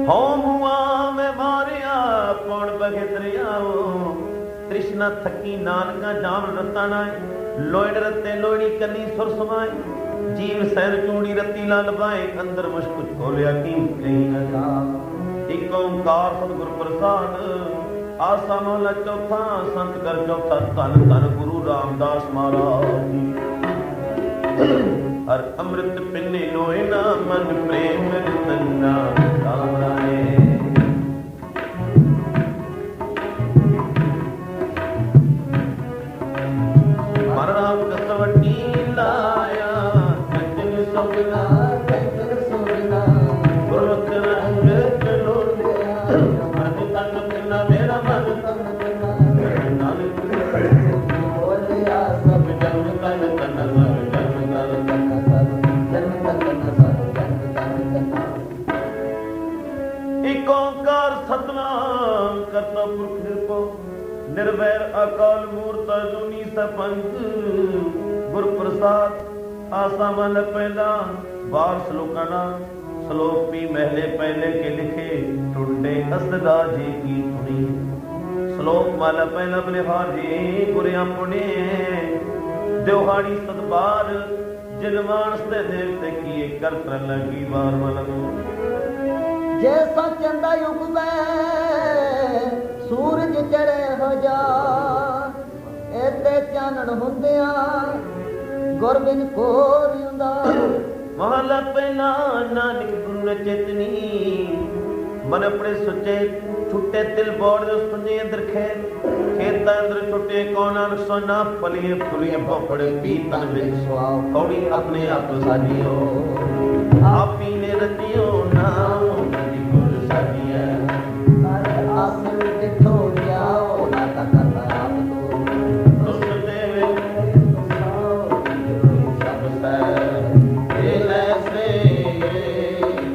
हो मुआ में मारिया कौन बगेतरियाओ तृष्णा थकी नानका जाम रता नाय लोड़ रते लोड़ी कनी सुर समाए जीव सैन चूड़ी रती लाल बाए अंदर मुश्कुल खोलिया कीम कहीं न जा एक ओंकार सतगुर प्रसाद आसा महला चौथा संत कर चौथा धन धन गुरु रामदास महाराज हर अमृत पिन्ने लोए ना मन प्रेम रतना राम राय महाराज कसवटी लाया कंचन सोना गुरमुख रंग चलो मन तन बिना मेरा मन नानक बोलिया सब जन तन तन एक ओंकार सतनाम करता पुरख निरपो निर्वैर अकाल मूर्त अजूनी सपंच गुर प्रसाद आसा मन पहला बार श्लोकाना श्लोक भी महले पहले के लिखे टुंडे असदा जी की धुनी श्लोक माला पहला बलिहार जी गुरिया पुणे देवहाड़ी सतबार जिन मानस दे देवते किए कर कर लगी बार वाला जैसा चंदा युग में सूरज चढ़े हो जा एते चानण हुंदिया गुरबिन कोरिंदा महला पहला नानक गुरु ने चेतनी मन अपने सुचे छुट्टे तिल बोड़ दे सुने अंदर खेता अंदर छुट्टे कौन सोना फलिए फुलिए भोपड़े पीतन में थोड़ी अपने आप साजियो आप पीने रतियो नाम नदी गुर साजिया सारे आसन देखो जाओ ना करता आप तो उस देवे सब से दिल से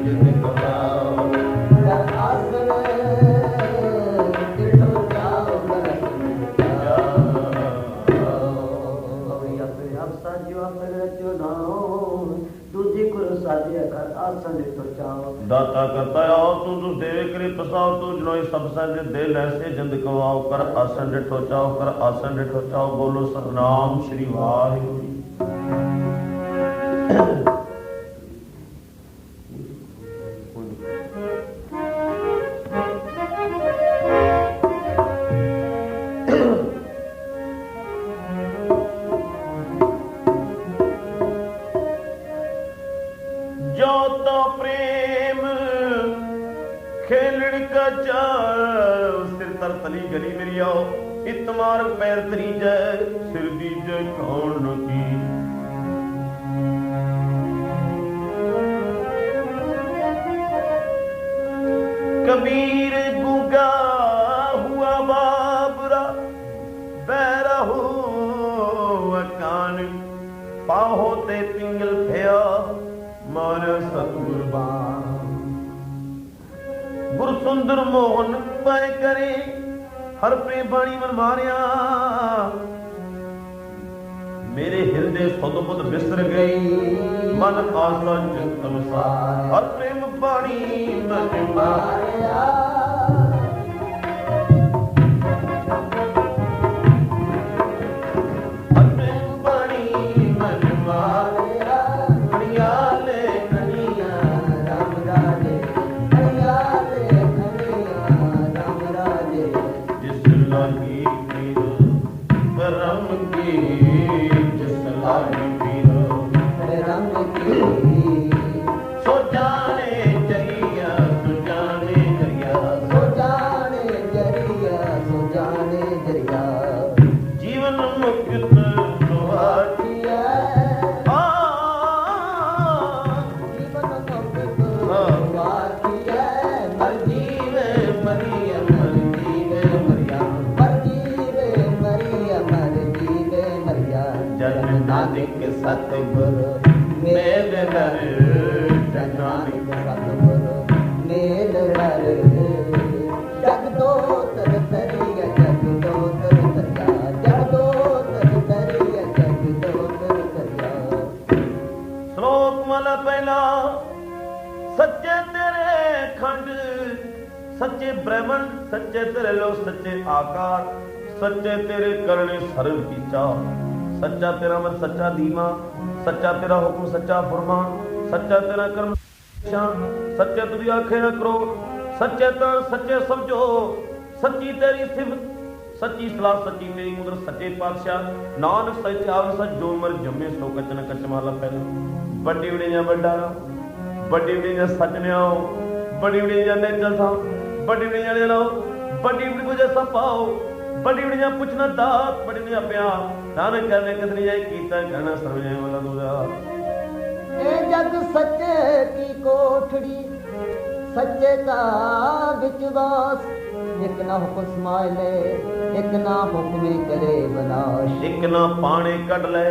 जिन को आओ आसन देखो जाओ आप साजियो आप रचो ना दूजी गुरु साजिया कर आसन देखो जाओ दाता करता आओ तू तू देवे करे पसाओ तू जनोई सब संग दे लैसे जिंद कवाओ कर आसन डिठो चाओ कर आसन डिठो चाओ बोलो सतनाम श्री वाहिगुरू जो तो प्रेम खेलड़ का चाव सिर तर तली गली मेरी आओ इतमार पैर तरी जय सिर दी जय कौन की कबीर गुगा हुआ बाबरा बैरा हुआ कान पाहो ते पिंगल भया मारे सतगुर गुरु सुंदर मोहन पाए करे हर प्रेम बाणी मन मारिया मेरे हृदय सुध बुध बिसर गई मन आशा चिंतन सा हर प्रेम बाणी मन मारिया हर प्रेम बाणी मन मारिया सतगुर मेल नर नानक सतगुर मेल नर जग दो तर तरिया जग दो तर तरिया जग दो तर तरिया जग दो तर तरिया श्लोक माला पहला सच्चे तेरे खंड, सच्चे ब्राह्मण, सच्चे तेरे लोग, सच्चे आकार, सच्चे तेरे करने सर्व की चाह, सच्चा तेरा मन, सच्चा धीमा, सच्चा तेरा हुक्म, सच्चा फरमान, सच्चा तेरा कर्म, सच्चे तुझी आखे न करो, सच्चे तर सच्चे समझो, सच्ची तेरी सिफत, सच्ची सलाह, सच्ची मेरी मुद्र, सच्चे पातशाह नानक सच आव सच जो मर जमे सो कचन कचमाला पहला। बड़ी उड़िया बंडारा, बड़ी उड़िया सच ने आओ, बड़ी उड़िया ने जलसा, बड़ी उड़िया ने लाओ, बड़ी उड़ी को जैसा पाओ, बड़ी उड़िया पूछना दात, बड़ी उड़िया प्यार, नानक कहने कितनी जाए कीता कहना सर्वजय वाला दूजा। ए जग सच्चे की कोठड़ी, सच्चे का विश्वास, एक ना हुक्म समाए ले, एक ना हुक्म करे बनाश, एक ना पाने कट ले,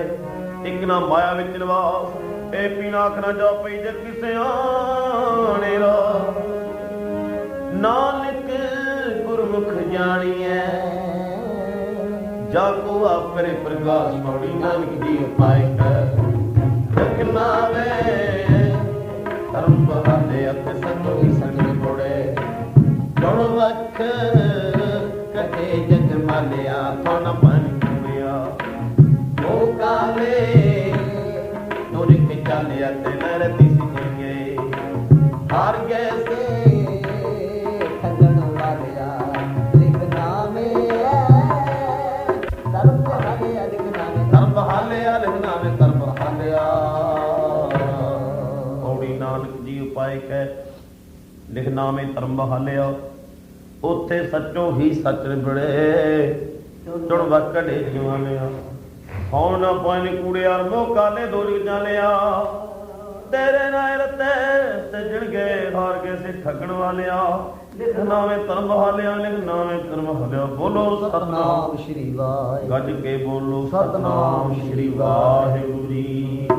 एक ना माया विच निवास, ए पीना आखना जा पई जग किसे आने रा, नानक गुरमुख जानिए, जाको आपरे प्रकाश मौड़ी, नानक जी उपाय कर, रखना वे धर्म बहादे अत संगी संग मोड़े, जुड़ वख कटे जग मालिया, थोड़ा पानी कुड़िया, वो काले तुर के चालिया ते नरती सिंगे, हार गए से खगन वालिया, लिखना में धर्म बहालिया, लिखना में धर्म बहालिया, लिखना में धर्म बहालिया। औड़ी नानक जी उपाय कह, लिखना में धर्म बहालिया, ਉੱਥੇ ਸੱਚੋ ਹੀ ਸੱਚ ਨਿਬੜੇ, ਚੁਣ ਵਕੜੇ ਜਵਾਨਿਆ, ਕੌਣ ਨਾ ਪਾਣੀ ਕੂੜਿਆਰ ਮੋ ਕਾਲੇ ਦੋਰੀ ਜਾਲਿਆ, ਤੇਰੇ ਨਾਲ ਰਤੇ ਸਜਣ ਗਏ ਹਾਰ ਗਏ ਸੇ ਠੱਗਣ ਵਾਲਿਆ, ਲਿਖਣਾ ਵੇ ਧਰਮ ਬਹਾਲਿਆ, ਲਿਖਣਾ ਵੇ ਧਰਮ ਬਹਾਲਿਆ, ਬੋਲੋ ਸਤਨਾਮ ਸ਼੍ਰੀ ਵਾਹਿਗੁਰੂ, ਗੱਜ ਕੇ ਬੋਲੋ ਸਤਨਾਮ ਸ਼੍ਰੀ ਵਾਹਿਗੁਰੂ ਜੀ।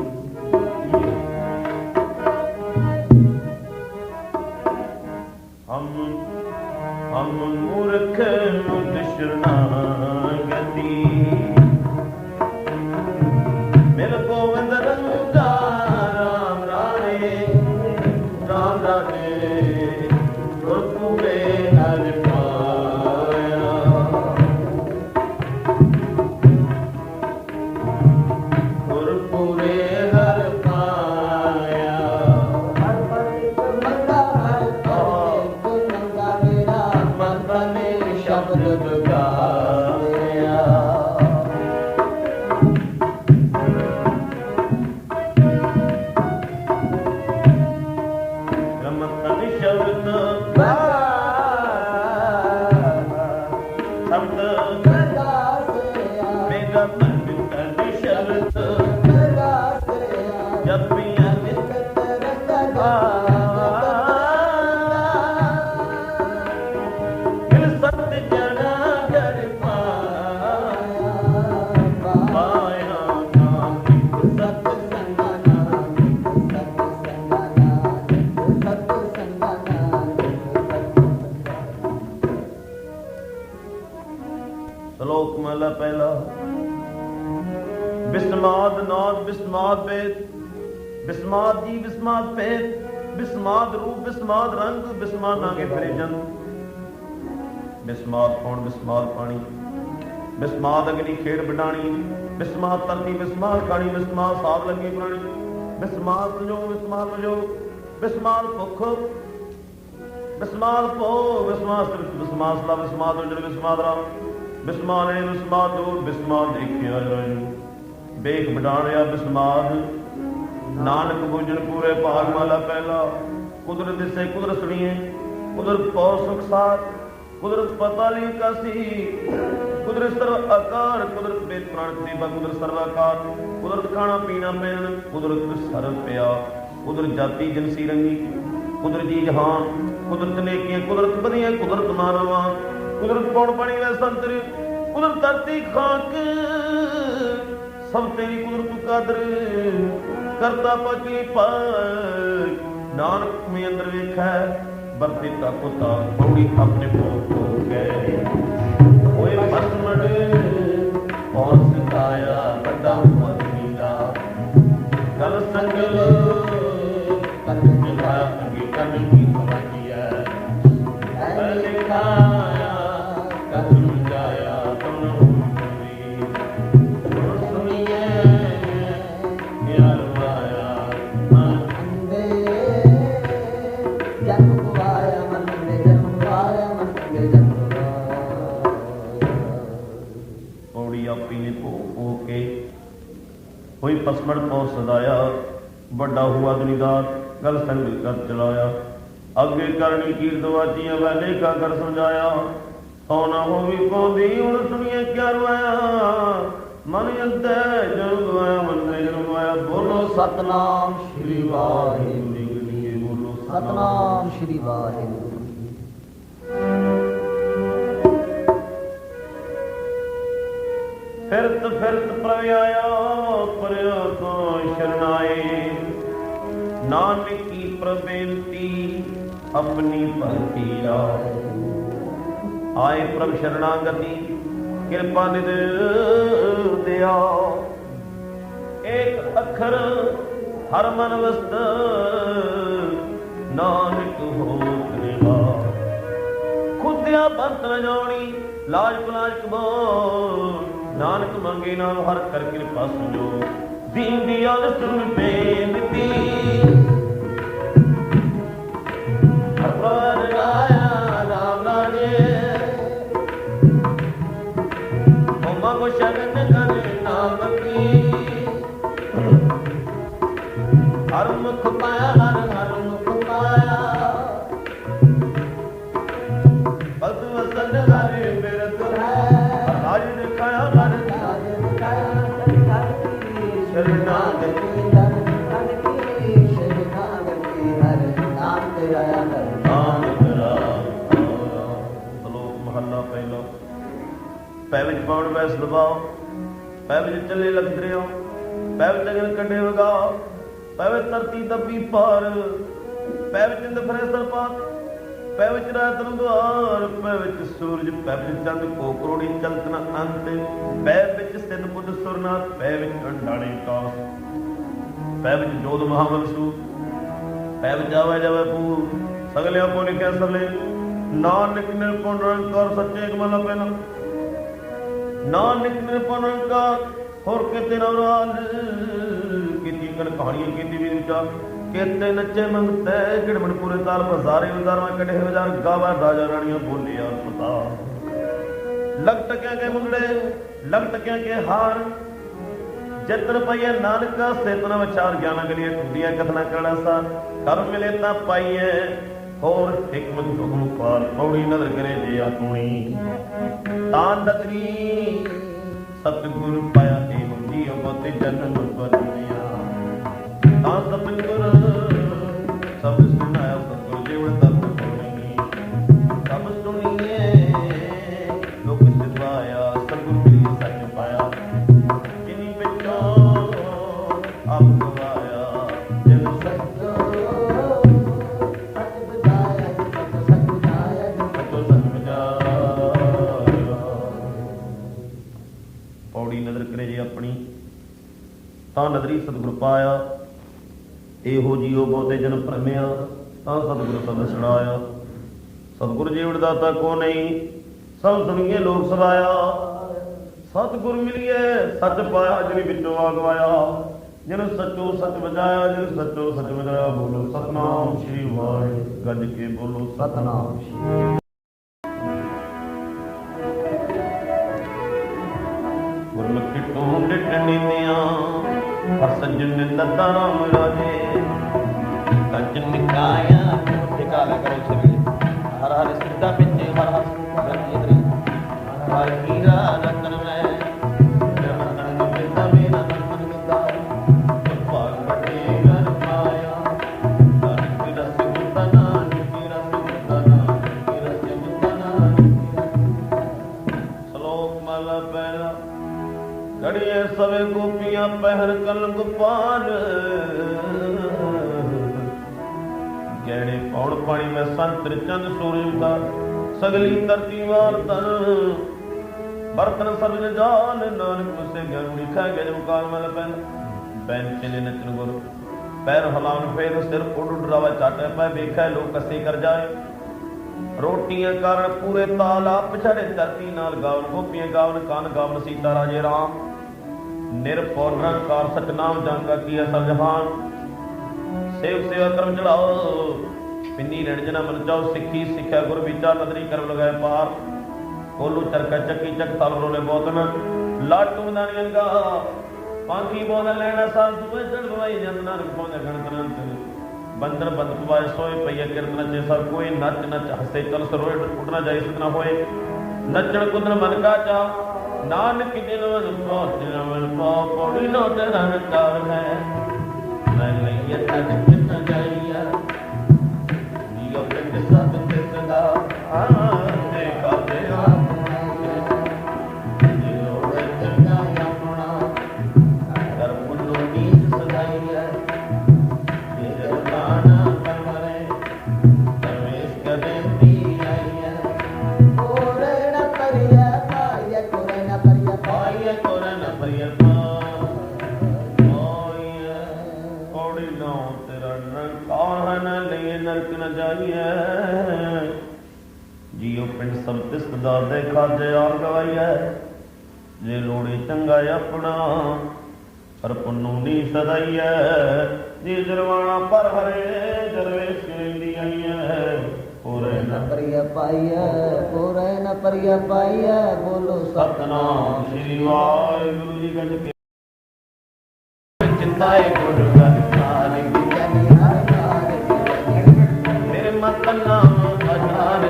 हम मूर्ख मुद शरणागति, मेरे गोविंद रंगा राम राणे, राम राणे गुरपुरे हर पाया, गुरपुरे हर पाया, शब्द गाया, रमतन शब्द शब्द मेरा तन तन शब्द जब पिया श्लोक महला पहला। बिस्माद नाद बिस्माद वेद, बिस्माद जी बिस्माद भेद, बिस्माद रूप बिस्माद रंग, बिस्माद नागे फिरे जन, बिस्माद कौन बिस्माद पानी, बिस्माद अग्नि खेड़ बिडाणी, बिस्माद तरती बिस्माद खानी, बिस्माद साध लगी प्राणी, बिस्माद संजोग बिस्माद संजोग, बिस्माद भुख बिस्माद पो, बिस्माद सिर्फ बिस्माद सला, बिस्माद उजड़ बिस्माद राम, बिस्माद ने बिस्माद दूर, बिस्माद देखिया राजू, बेख बिडाणिया बिस्माद, नानक बुझन पूरे भाग माला पहला, कुदरत दिसे कुदरत सुनिए, कुदरत पौर सुख साथ, कुदरत पताली कासी, कुदरत सर्व आकार, कुदरत वेद प्राण देवा, कुदरत सर्वाकार, कुदरत खाना पीना पहन, कुदरत सर्व पिया, कुदरत जाति जिनसी रंगी, कुदरत जी जहान, कुदरत नेकियां, कुदरत बदियां, कुदरत मानवा, कुदरत पौड़ पानी व संतर, कुदरत धरती खाक, सब तेरी कुदरत कादर, करता पची पर, नानक में अंदर वेखा बरती का कुत्ता पौड़ी अपने भोग हो गए, ओए भस्मड़ कौन सिखाया बड़ा मदनीला, कल संगल कल मिला अंगी कल की समझिया, आया कसम जाया तुम सुनिए यार आया अंधे जन्म गवाया मन में जन्म गवाया मन में जन्म पौड़ी आपी ने भो के कोई पसमड़ पौ सदाया बड़ा हुआ दुनिदार गल संग कर चलाया अगे करनी कीर्त वाचिया वैले का कर समझाया सोना हो भी पौधी हुण सुनिए क्या रुआया मन अंते जन्म गवाया मन में जन्म गवाया बोलो सतनाम श्री वाहिगुरु बोलो सतनाम श्री वाहिगुरु फिरत फिरत प्रव्याया परयो तो शरणाए नानक की प्रबेनती अपनी भक्ति आए प्रभ शरणागति कृपा निध दया एक अखर हर मन वस्त नानक हो कृपा खुदिया पंत न जानी लाज पलाज कबो नानक मंगे नाम हर कर कृपा सुनो दीन दियाल सुन बेनती हर राया राम राजे ओमा को शरण कर नाम की हर मुख पाया हर मुख पाया पद वसन हर बिरत है राज दिखाया हर शरणागति नाम तेरा श्लोक महला पहला पै विच पाउण वैस दबाओ पै विच चले लग दरिया पै विच अगन कंडे वगाओ पै विच धरती दबी पार पै विच इंद फरे सरपात पै विच रात नु द्वार पै विच सूरज पै विच चंद को करोड़ी चलत न अंत पै विच सिद्ध बुद्ध सुरनाथ पै विच अंडाणे कास पै विच जोध महाबल सूत पै विच आवे जावे पूर सगलिया को लिखे सगले नानक निर्गुण निरंकार सच्चे कमला पहला नानक निर्गुण निरंकार होर किते न राल किती कन कहानियां किती भी विचार केते नचे मंगते गिड़मण पूरे ताल बजारे उदार में कटे हजार गावा राजा रानियां बोले और पता लग टकिया के मुंडे लग टकिया के हार जितन पाइए नानक सेतना विचार ज्ञान गलिए टूटिया कथना करना सा कर मिले ता पाइए और हिकमत हुक्म पार पौड़ी नजर करे जे आतुणी तान दतरी सतगुरु पाया हे जी अबते जन्म परनिया तान सतगुरु सब सुनाया सतगुरु जीवन तत्व सुनी सब सुनिए लोक सिद्धाया सतगुरु मिली सच पाया जिनी बिचो आप गवाया जन सत्य नजर करे जे अपनी तां नजरी सतगुर पाया एहो जियो बहुते जन भरमिया तां सतगुर सद सुनाया सतगुर जीवड़ दाता को नहीं सब सुनिए लोक सदाया सतगुर मिलिए सच पाया जिन बिचो आ गवाया जिन सचो सच बजाया जिन सचो सच बजाया बोलो सतनाम श्री वाहिगुरू गज के बोलो सतनाम श्री सज्जन दत्ता राम राजे कंचन निकाया ठिकाना करो सभी हर हर सिद्धा पिछे हर हर गति हर हीरा रतन में रतन पिता मेरा रतन पिता पार बटे घर पाया कर रस गुतना रस गुतना श्लोक माला पहला घड़िए सवे गोपियां पहर कलंग पार गहने पौड़ पानी में संतर चंद सूरज का सगली धरती वार तन बर्तन सर्ज जाल नानक मुझसे ज्ञान लिखा गया जब काल में पहन बैन चले नचन गुरु पैर हलान फेर सिर उड़ उड़ रवा चाटे पे देखा लोग कसी कर जाए ਰੋਟੀਆਂ ਕਾਰਨ ਪੂਰੇ ਤਾਲ ਆਪ ਛੜੇ ਧਰਤੀ ਨਾਲ ਗਾਵਨ ਗੋਪੀਆਂ ਗਾਵਨ ਕਾਨ ਗਾਵਨ ਸੀਤਾ ਰਾਜੇ ਰਾਮ ਨਿਰਭਉ ਨਿਰੰਕਾਰ ਸਤਨਾਮ ਜੰਗਾ ਕੀ ਅਸਲ ਜਹਾਨ ਸੇਵ ਸੇਵਾ ਕਰਮ ਚੜਾਓ ਪਿੰਨੀ ਰਹਿਣ ਜਨਾ ਮਨ ਜਾਓ ਸਿੱਖੀ ਸਿੱਖਿਆ ਗੁਰ ਵਿਚਾਰ ਨਦਰੀ ਕਰਮ ਲਗਾਏ ਪਾਰ ਕੋਲੂ ਚਰਕਾ ਚੱਕੀ ਚੱਕ ਤਲ ਰੋਲੇ ਬੋਤਨ ਲਾਟੂ ਨਾਨੀਆਂ ਗਾ ਪਾਂਖੀ ਬੋਲ ਲੈਣਾ ਸਾਲ ਦੁਬੇ ਚੜ ਬਵਾਈ ਜਨ ਨਾਨਕ ਪਹੁੰਚੇ ਗਣਤਨੰਤ ਬੰਦਰ ਬੰਦ ਪਵਾਏ ਸੋਏ ਪਈਏ ਕਿਰਤ ਨਚੇ ਸਭ ਕੋਈ ਨੱਚ ਨੱਚ ਹੱਸੇ ਚਲ ਸਰੋਏ ਉੱਡਣਾ ਜਾਈ ਸਤਨਾ ਹੋਏ ਨੱਚਣ ਕੁਦਨ ਮਨ ਕਾ ਚਾ ਨਾਨਕ ਜਿਨ ਮਨ ਪਹੁੰਚੇ ਮਨ ਪਾਉ ਪੌੜੀ ਨੋ ਤੇਰਾ ਨਕਾਰ ਹੈ ਮੈਂ ਲਈਏ ਤਨ ਕਿਤ ਜਾਈਆ ਨੀਓ ਪਿੰਡ ਸਭ ਕਿਤ ਦਾ ਦੇਖਾ ਦੇ ਜੀਓ ਪਿੰਡ ਸਭ ਤਿਸਤ ਦਾ ਦੇਖਾ ਜੇ ਆਰ ਗਵਾਈਐ ਜੇ ਲੋੜੇ ਚੰਗਾ ਆਪਣਾ ਪਰ ਪੁੰਨੂ ਨੀ ਸਦਾਈਐ ਜੇ ਜਰਵਾਣਾ ਪਰ ਹਰੇ ਦਰਵੇਸ਼ ਰਹਿੰਦੀ ਆਈਐ ਪੂਰੇ ਨ ਪਰਿਆ ਪਾਈਐ ਪੂਰੇ ਨ ਪਰਿਆ ਪਾਈਐ ਬੋਲੋ ਸਤਨਾਮ ਸ੍ਰੀ ਵਾਹਿਗੁਰੂ ਜੀ ਗੱਜ ਕੇ ਚਿੰਤਾਏ ਗੁਰ ਗਨਕਾਰ ਗਿਆਨੀ ਹਰ ਕਾਰ ਮੇਰੇ ਮਤ ਨਾਮ ਆਧਾਰ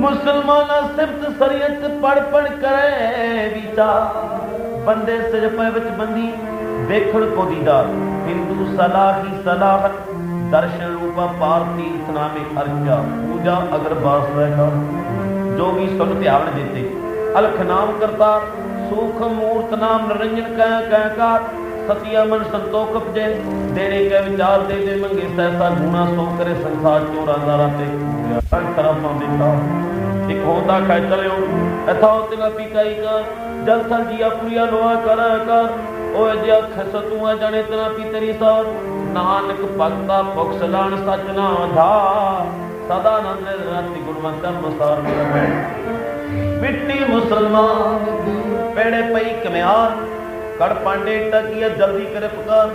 मुसलमाना सिफत शरीयत पढ़ पढ़ करे विचार बंदे सिर पै विच बंदी देखण को दीदार हिंदू सलाह ही सलाह दर्शन रूपा पार तीर्थ नामे अर्चा पूजा अगर बास रहता जोगी सुन ध्यान देते अलख नाम करता सूख मूर्त नाम निरंजन कह कह का सतिया मन संतोख उपजे देने के विचार दे दे मंगे सहसा गुना सो करे संसार चोरा दारा ते तरफ देखा एक होता कह चलो अथा तेरा पिकाई कर जल थन जिया पुरिया लोहा कर ओ जिया खस तू जाने तेरा पी तेरी सार नानक भगता भुख सलान सच ना धा सदा नंद राति गुणवंत मसार मिट्टी मुसलमान पेड़े पई कम्यार कड़ पांडे टकिया जल्दी करे पुकार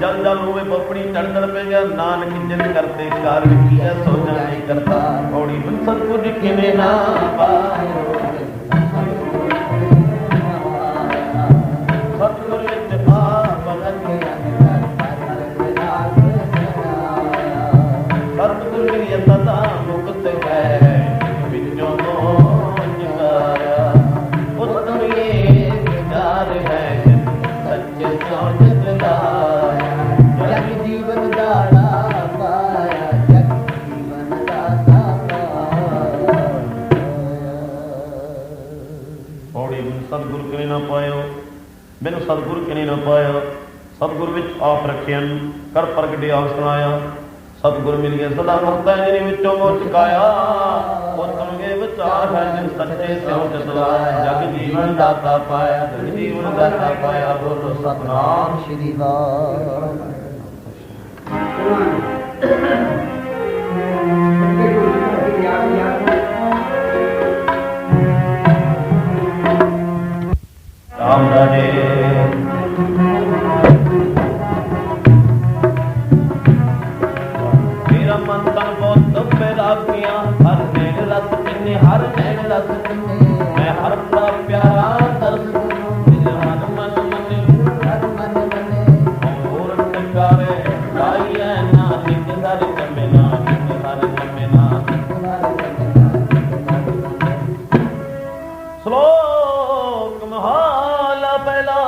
जल जल होवे बपड़ी चढ़ पे गया नानक जिन करते कार किया सोचा नहीं करता थोड़ी सतगुर किने ना पायो सतगुर विच आप सतगुर ये सदा मुक्त है विचों मोह निकारा उत्तम ये विचार है सच्चे सौजत लाया जग जीवन दाता पाया जग जीवन दाता पाया ਔੜੀ ਸਤਿਗੁਰ ਕਿਨੇ ਨਾ ਪਾਇਓ ਮੈਨੂੰ ਸਤਿਗੁਰ ਕਿਨੇ ਨਾ ਪਾਇਆ ਸਤਿਗੁਰ ਵਿੱਚ ਆਪ ਰੱਖਿਆ ਕਰ ਪ੍ਰਗਟਿਆ ਆਪ ਸੁਣਾਇਆ ਸਤਿਗੁਰ ਮਿਲ ਗਿਆ ਸਦਾ ਮੁਕਤਾ ਜਿਹਨੇ ਵਿੱਚੋਂ ਮੋਹ ਚੁਕਾਇਆ ਉਤਮ ਕੇ ਵਿਚਾਰ ਹੈ ਜਿਨ ਸੱਚੇ ਸਿਉ ਜਤਲਾਇਆ ਜਗ ਜੀਵਨ ਦਾਤਾ ਪਾਇਆ ਜਗ ਜੀਵਨ ਦਾਤਾ ਪਾਇਆ ਬੋਲੋ ਸਤਨਾਮ ਸ਼੍ਰੀ ਵਾਹਿਗੁਰੂ ਰਾਮ ਰਾਜੇ ਮੇਰਾ ਮਨ ਤਨ ਬਹੁਤ ਬੇਰਾਗੀਆਂ ਹਰ ਨੈਣ ਰਸ ਕਿੰਨੇ ਹਰ ਨੈਣ ਰਸ ਕਿੰਨੇ ਮੈਂ ਹਰ ਦਾ ਪਿਆਰਾ ਦਰਸ ਮੇਰੇ ਹਰ ਮਨ ਮਨੇ ਹਰ ਮਨ ਮਨੇ ਹੋਰ ਟਕਾਰੇ ਲਾਈਐ ਨਾ ਨਿਕ ਹਰ ਕੰਮੇ ਨਾ ਨਿਕ ਹਰ ਕੰਮੇ ਨਾ ਸ਼ਲੋਕ ਮਹਾਲਾ ਪਹਿਲਾ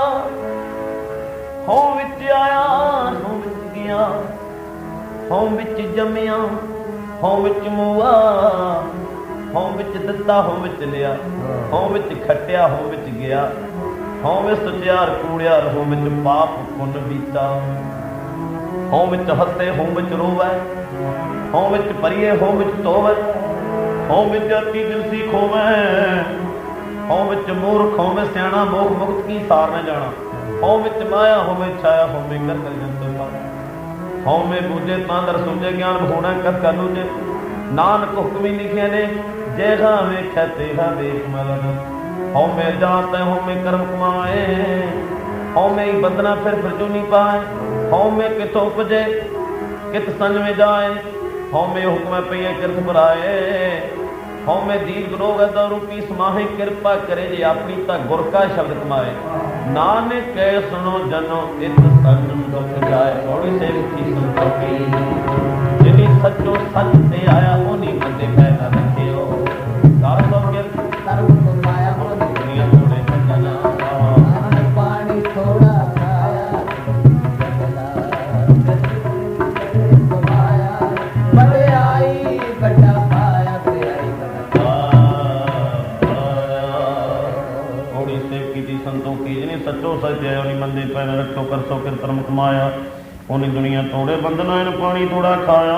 ਹੋਂ ਵਿੱਚ ਆਇਆ ਹੋਂ ਵਿੱਚ ਗਿਆ ਹੋਂ ਵਿੱਚ ਜੰਮਿਆ ਹੋਂ ਵਿੱਚ ਮੁਆ ਹੋਂ ਵਿੱਚ ਦਿੱਤਾ ਹੋਂ ਵਿੱਚ ਲਿਆ ਹੋਂ ਵਿੱਚ ਖੱਟਿਆ ਹੋਂ ਵਿੱਚ ਗਿਆ ਹੋਂ ਵਿੱਚ ਸੁਚਿਆਰ ਕੂੜਿਆਰ ਹੋਂ ਵਿੱਚ ਪਾਪ ਪੁੰਨ ਬੀਤਾ ਹੋਂ ਵਿੱਚ ਹੱਸੇ ਹੋਂ ਵਿੱਚ ਰੋਵੈ ਹੋਂ ਵਿੱਚ ਪਰੀਏ ਹੋਂ ਵਿੱਚ ਧੋਵੈ ਹਉ ਵਿਦਿਆਰਥੀ ਦਿਲਸੀ ਖੋਵੈ, ਹਉ ਵਿੱਚ ਮੂਰਖ ਹਉ ਸਿਆਣਾ, ਮੋਖ ਮੁਕਤ ਕੀ ਸਾਰ न ਜਾਣਾ। ਹਉ ਵਿੱਚ ਮਾਇਆ ਹੋਵੇ ਛਾਇਆ, ਹੋਵੇ ਕਰ ਕਰ ਜੰਤਰ ਪਾ। ਹਉ ਮੇ ਬੂਝੇ ਤਾਂ ਦਰ ਸੁਝੇ, ਗਿਆਨ ਹੋਣਾ ਕਦ ਕਰ ਲੂਝੇ। ਨਾਨਕ ਹੁਕਮੀ ਲਿਖੇ ਨੇ, ਜੇਹਾ ਵੇਖਿਆ ਤੇਹਾ ਵੇਖ ਮਰਨ। ਹਉ ਮੇ ਜਾਤ ਹਉ ਮੇ ਕਰਮ ਕਮਾਏ, ਹਉ ਮੇ ਬੰਦਨਾ ਫਿਰ ਫਰਜੂਨੀ ਪਾਏ। ਹਉ ਮੇ ਕਿਥੋਂ ਉਪਜੇ कित संज में जाए, हौ में हुक्म पे कृत बराए। हौ में दीन रोग रूपी समाहे, कृपा करे जे अपनी ता गुर का शब्द कमाए। नानक कह सुनो जनो इत संग दुख जाए, थोड़ी से की संतोखी। जिनी सचो सच से आया उन्हीं बंदे पैदा रखियो। कार सब गिर सर्व को माया हो दुनिया थोड़े सजना, पानी थोड़ा सचो सच है उन्हीं मंदे पैर रखो, कर सो कृतरम कमाया। उन्हीं दुनिया तोड़े बंधना इन पानी थोड़ा खाया।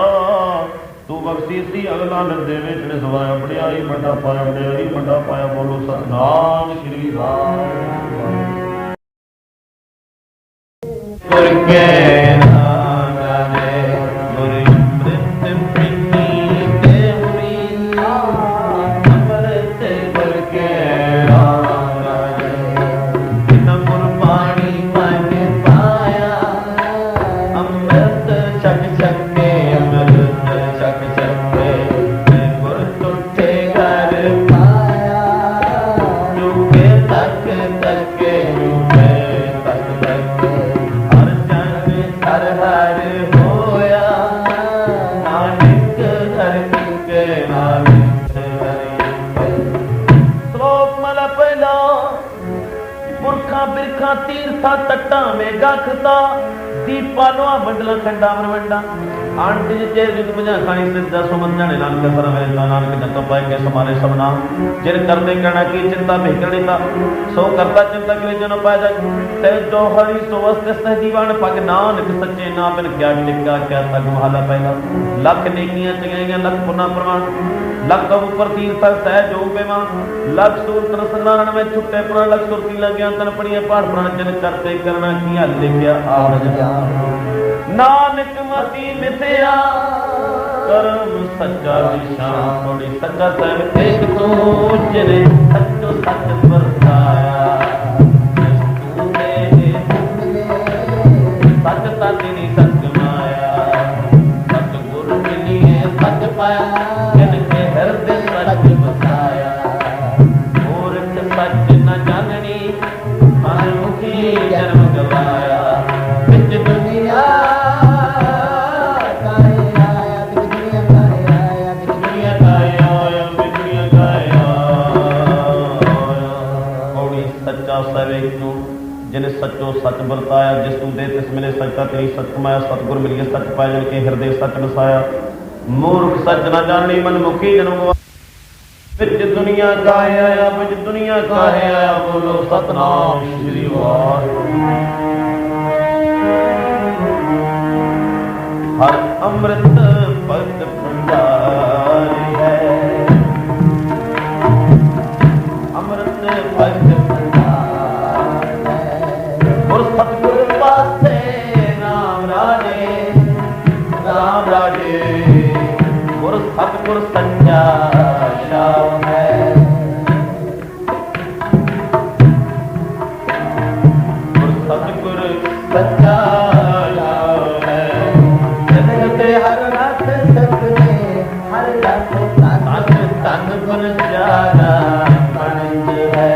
तू बख्शी सी अगला नदे में चढ़े सवाया, बड़ियाई बड़ा पाया, बड़ियाई बड़ा पाया। बोलो सतनाम श्री राम। गुर के नाम रे गुर अमृत प्रीति के हुई, अमृत गुर के तीर्था तट्टा में गखता, दीपा लोहा मंडल खंडा मरवंडा। आंट जे जुग बुझा खानी सिद्धा सुमन जाने, नानक सरवेला नानक जत पाए के समारे सब नाम। जिन करते कहना की चिंता भिकड़ी ता, सो करता चिंता के जन पाए जाए। ते जो हरि सो वस्त सह दीवान पग, नानक सच्चे नाम बिन क्या लिखा क्या तक महाला पहला। लख नेकियां चंगाइयां लख पुना प्रमाण, लख ऊपर तीर्थ सह जो बेमान। लख सूर तन संधारण में छुट्टे पुराण, लख सुरती लग्या तन पड़िए पाठ पुराण। जन करते करना किया लिखया आड़ नानक मती मिथ्या, करम सच्चा निशान। थोड़ी सच्चा साहिब एक तो जिने सच्चो सच बरताया। सच तानी सच माया, सच गुरु मिली है सच पाया। जिनके हृदय सच बसाया, मूर्ख सच न जाननी, मनमुखी जन्म गवाया। बिच दुनिया जिन सचो सच बरताया। जिस तू दे तिस मिले सचता, तेरी सच कमाया। सतगुर मिलिए सच पाया, जिनके हृदय सच बसाया। मूर्ख सच न जानी, मनमुखी जन्म गवाया। बिच दुनिया काहे आया, बिच दुनिया काहे आया। बोलो सतनाम श्री वाहिगुरू। हर अमृत भक्त भंडारी है, अमृत भक्त सतगुर पासे राम राजे, राम राजे। गुर सतगुर सच्चा श्याम है, गुर सतगुर सच्चा श्याम है। जगते हर रथ सकते, हर रथ तन तन गुर जाना मंज है।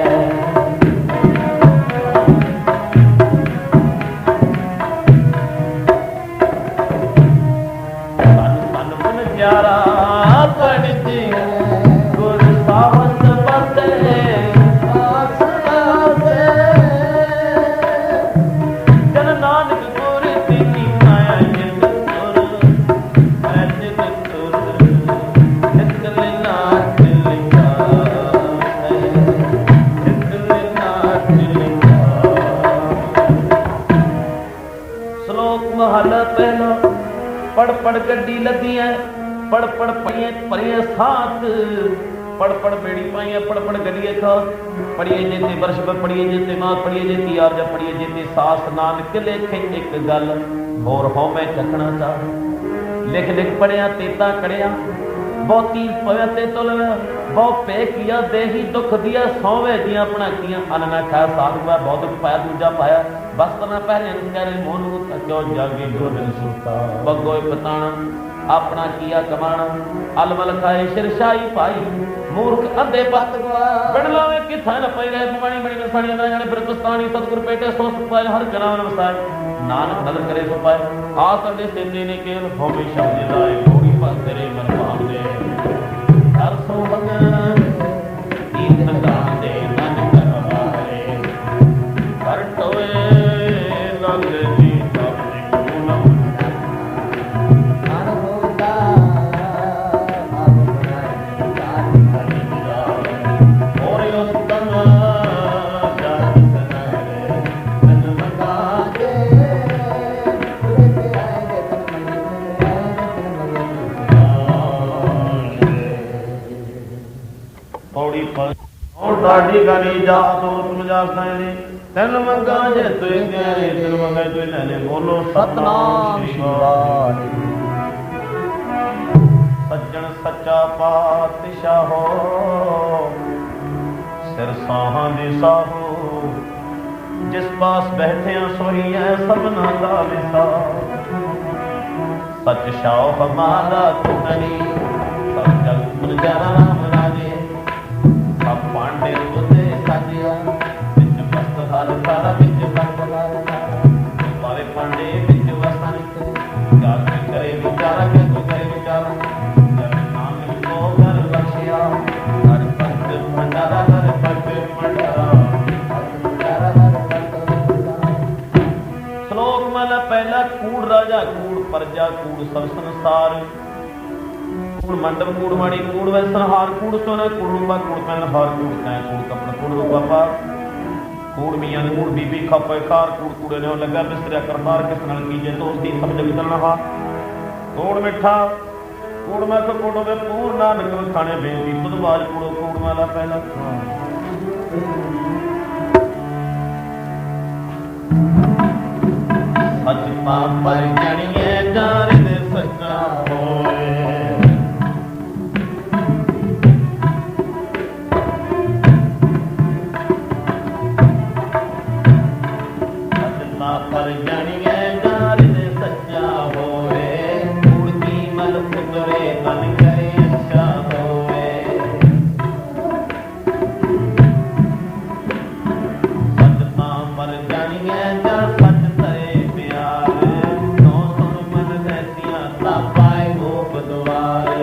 पढ़ पढ़ गड्डी लदी है, पढ़ पढ़ पढ़िए पढ़िए साथ पढ़ पढ़ बेड़ी पाइए पढ़ पढ़ गलिए खा पढ़िए जेते वर्ष पर पढ़िए जेते मात पढ़िए जेती यार जब पढ़िए जेते सास नानक लेखे एक गल मोर हो मैं चखना चाह लिख लिख पढ़िया तेता कड़िया बहुती पवे ते तुल बहु पे किया देही दुख दिया सौवे जिया अपना किया अन ना खाया साध हुआ बहुत दुख पाया दूजा पाया बस तो ना पहले कह रहे मोन क्यों जागे जो दिन सुता बगोए बताना अपना किया कमाना अलमल खाए शिरशाई पाई मूर्ख अंधे पत बिड़लावे किथा न पई रहे बणी बणी नसानी अंदर जाने ब्रतस्तानी सतगुर पेटे सो पाए हर जनावन वसाए नानक नदर करे सो पाए आस अंदे सेंदे ने केवल होवे शब्द लाए थोड़ी बात करे मन भाव दे हर सो भगन तीन दान दे मन करवाए हर टोए नल जी ढाडी गानी जा तो तुम जा साईं तन मंगा जे तुए गए तन मंगा तुए लेने बोलो सतनाम शिवाय सज्जन सच्चा पातशाह हो सिर साहां दे साहो जिस पास बैठे सोही है सबना दा विसा सच शाह हमारा तू नहीं सब जग मन जरा राम राजे सब पांडे बुद्धे साजिया बिच मस्त हाल सारा बिच मस्त हाल पावे पांडे बिच वसन क्या करे विचारा के करे विचारा जब नाम को कर बख्शिया हर भक्त भंडारा हर भक्त भंडारा श्लोक माला पहला कूड़ राजा कूड़ प्रजा कूड़ सब संसार मंडप कूड़ माड़ी कूड़ वैसन हार कूड़ सोना कूड़ रूपा कूड़ पैन हार कूड़ तैं कूड़ कपड़ा कूड़ रूपा पार कूड़ मियां कूड़ बीबी खापे कार कूड़ कूड़े ने लगा बिस्तरा करतार किस नाल कीजे दोस्ती सब जग चलना हा कूड़ मिठा कूड़ मैं तो कूड़ो में पूर्ण नानक खाने बेनती तुद बाज कूड़ो कूड़ वाला पहला सच पाप पर जानिए जान दे सच्चा होए पर जानिए जार दे सच्चा होए मूर्ति मल पुतरे तन करे अच्छा होए सचता पर जानिए जार सच तरे प्यार नो सुन मन रहतियां ता पाए गोप द्वार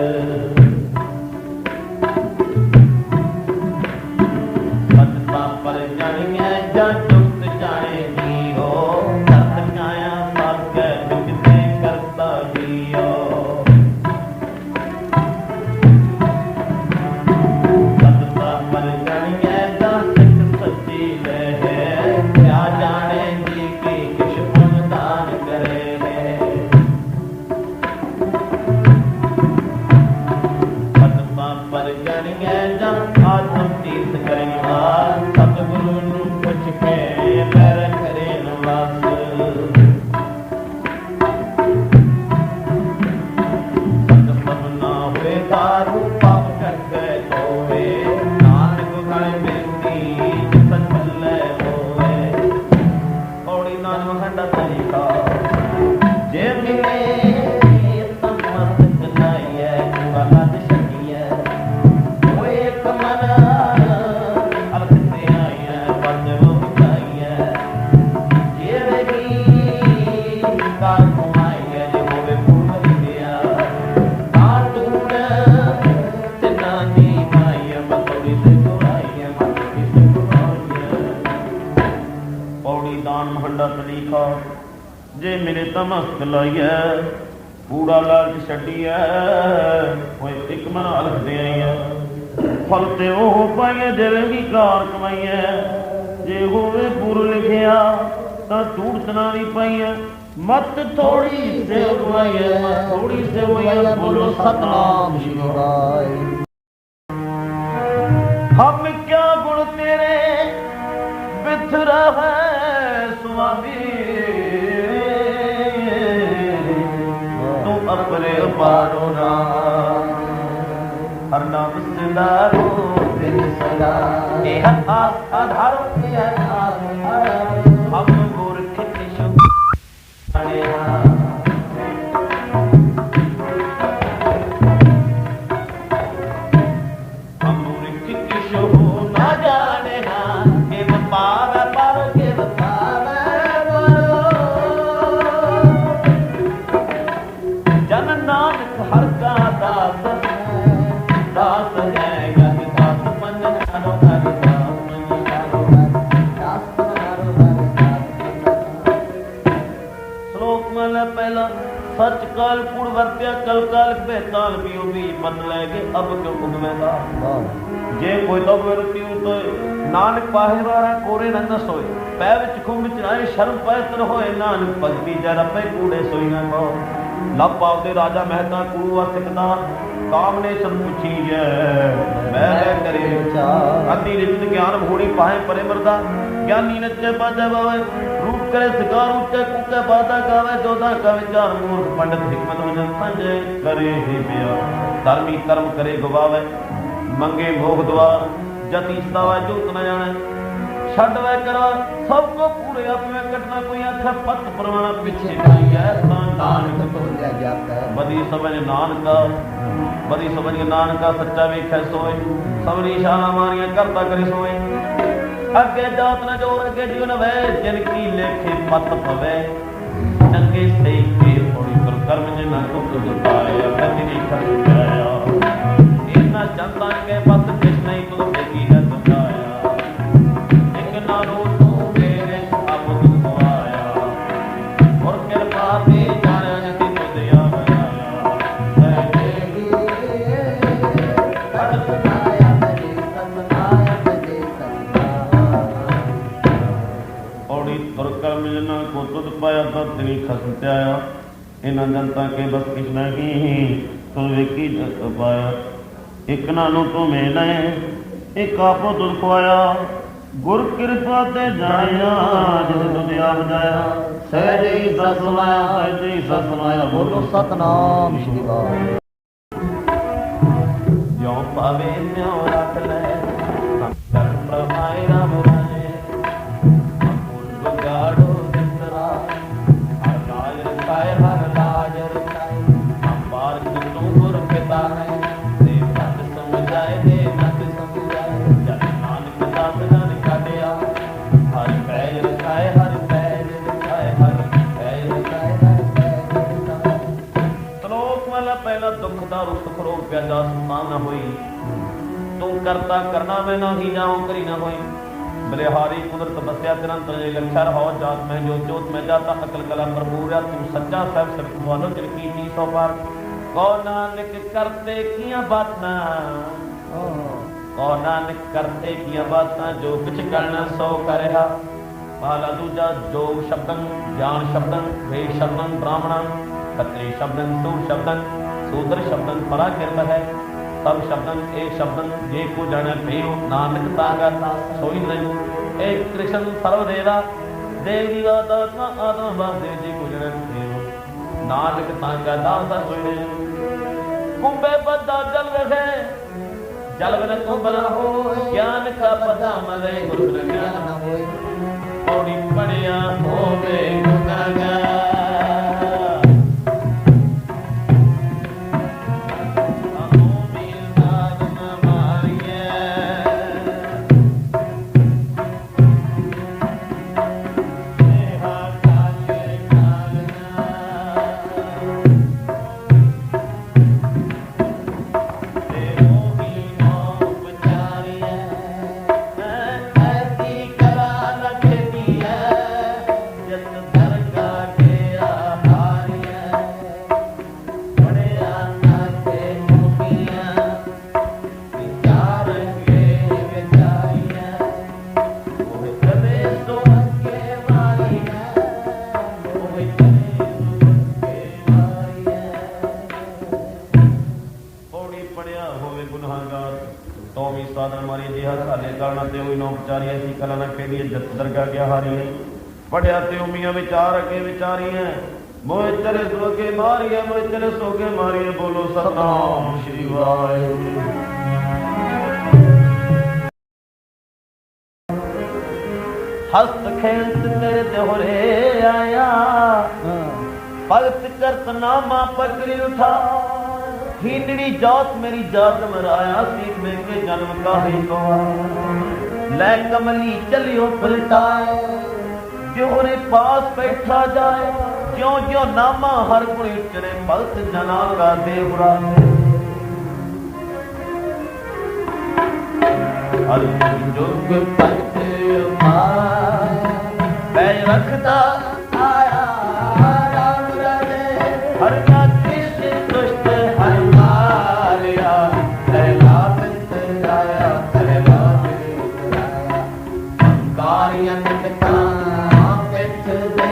सचता पर जानिए जार जुक्त जाने जे मेरे तमस्त लाइए कूड़ा लाल छड़िए एक मन हल्क दे फल ते ओह पाइए देवेगी कार कमाइए जे होवे पुर लिखिया तां झूठ सुना भी पाइए मत थोड़ी से उठवाइए, थोड़ी से उठवाइए, बोलो सतनाम शिवाय। हम क्या गुण तेरे बिथरा है स्वामी, तू अपने पारो ना, हर नाम सिंदारो दिन सदा, यह आधारो हम मूर्ख किशो सच काल पूर्ण वर्त्या कल काल बेताल पियो भी मत लगे अब क्यों उगवेदा जे कोई तो वरती तो नानक पाहे वारा कोरे न सोए पै विच खुम विच आए शर्म पैतर होए नानक भगती जर पे कूड़े सोई न को लप पावदे राजा महता कुआ सिकदा काम ने सब पूछी जय मैं करे विचार अति रित ज्ञान भूणी पाहे परे मरदा ज्ञानी नचे बाजे बावे रूप करे शिकार ऊंचे कूके बाधा गावे जोधा का विचार मूर्ख पंडित हिकमत वजन संजय करे ही बिया धर्मी कर्म करे गवावे मंगे भोग दुआ जति सतावा जोत न जाने छड़ वे करा सबको पूरे अपने कटना कोई आखा पत परवाना पीछे नहीं है नानक तो ले जाता है बदी समझ नानका बदी समझ नानका सच्चा वेखे सोए सबरी शाला मारियां करता करे सोए अगे जात न जोर अगे जीवन वे जिनकी लेखे पत पवे चंगे से के थोड़ी कर कर्म ने ना को पाया कति नहीं कर पाया इतना जनता के पत किस नहीं तो देखी है समझाया एक नारो तू मेरे अब तू आया और कृपा दे जाने जति तो दया बनाया देवी कट बनाया मेरी सन्नाया मेरी औड़ी तुर कर्म जना को तुद पाया तब नहीं खस त्याया इन जनता के बस किस नहीं तो वेकी जत पाया एक नानू तो मेले एक आपो तुझ खुआया गुर कृपा ते जाया जिस दुनिया बजाया सहज ही सत सुनाया सहज ही सत सुनाया बोलो सतनाम शिवाय जो पावे न्यो रख ले कर प्रभाय राम राय अकुल बगाड़ो जितरा हर लाज रखाए हर लाज रखाए अंबार तू गुर पिता है न होई तू करता करना में ना ही जाऊं करी ना होई बलिहारी कुदरत बस्या तिरंत लक्षर हो जात में जो जोत में जाता अकल कला भरपूर तू सच्चा सब सब वालो जिनकी 300 पार कौन नानक करते किया बातना कौन नानक करते किया बातना जो कुछ करना सो करेहा पाला दूजा जो शब्दन ज्ञान शब्दन वे शब्दन ब्राह्मणन खत्री शब्दन सूर शब्दन सूत्र शब्दन परा कृत है सब शब्दन एक शब्दन जे को जाने भयो नानक तागा सोई नहीं एक कृष्ण सर्वदेवा देवी आत्मा आत्मा वासुदेव जी को जाने भयो नानक तागा दासा सोई नहीं कुंभे बद्दा जल रहे जल बन कुंभ न हो ज्ञान का पता मले गुरु ज्ञान न होए थोड़ी पढ़िया होवे गुनागा Tika मारी जी हाले करना ते हुई नो विचारी ऐसी कला ना खेड़ी जत दरगाह क्या हारी है पढ़िया ते उमिया विचार अगे विचारी है मोए चले सोगे मारी है मोए चले सोगे मारी है बोलो सतनाम श्री वाहिगुरू। हस्त खेत तेरे दोहरे आया भगत करत नामा पकड़ी उठा हिंदड़ी जात मेरी जात मराया सीख में के जन्म का ही को ले कमली चलियो पलटाए जोहरे पास बैठा जाए क्यों क्यों नामा हर कोई चढ़े भगत जना का देवरा हर जुग भगत बैज रखता आया राम रहे हर का कृष्ण दुष्ट हर मारिया लैला बिंत आया लैला बिंत आया कारियन का पिठ दे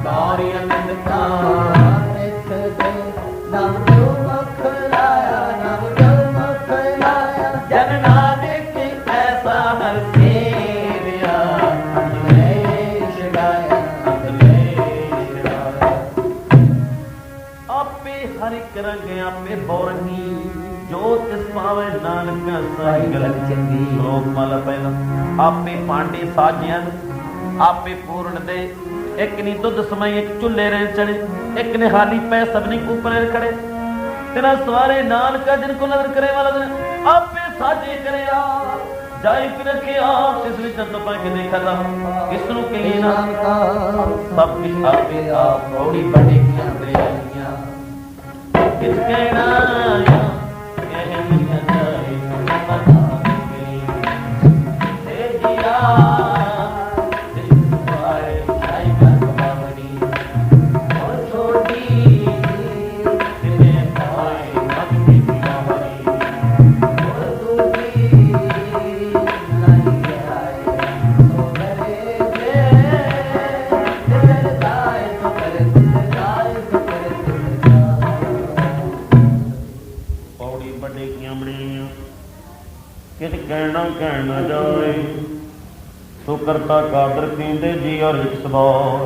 कारियन का पिठ दे नाम जो मख लाया नाम जो मख लाया जन नानक ऐसा हर सेविया हरिक रंग आपे बोरनी जोत पावे नानक साई गल चंगी लोक मल पैना आपे पांडे साजियन आपे पूर्ण दे एक नी दुध समय एक चुल्ले रह चढ़े एक ने हाली पै सबनी ऊपर खड़े तेरा सवारे नानका जिनको नजर करे वाला दिन आपे साजे करे जाए कि रखे आप इस विच तो पा के देखा था किसनु के ना सब कुछ आपे आप बड़ी बड़ी की अंदरियां किस कहना या कहनिया जाए बता दे जिया दिल पाए आई बावड़ी और छोटी दिले पाए मत की बावड़ी और दूरी नहीं आए तो करे जे दिल जाए तो करे दिल जाए तो करे बड़े किया किस कहना जाए सो करता कादर पींदे जी और सवार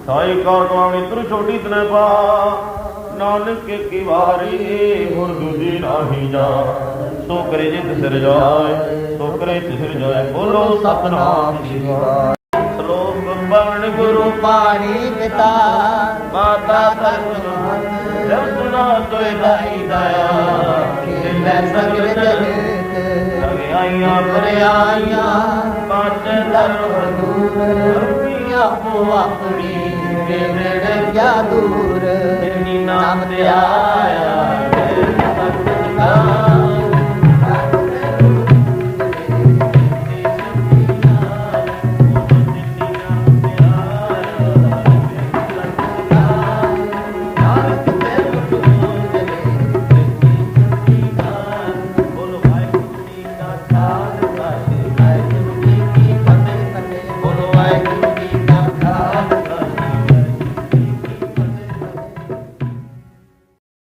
साई कारवानी तुर छोटी तने पा नानक की वारी और दूजी नाही जा सो करे जित सिर जाए सो करे सिर जाए बोलो सतनाम श्री वाहिगुरू। श्लोक पढ़ गुरु पाणी पिता माता धर्म जब सुना तो दाई दया मैं सगल जगत लगे आइया करे आइया पांच धर्म दूर आपो अपनी मेरे क्या दूर नाम दिया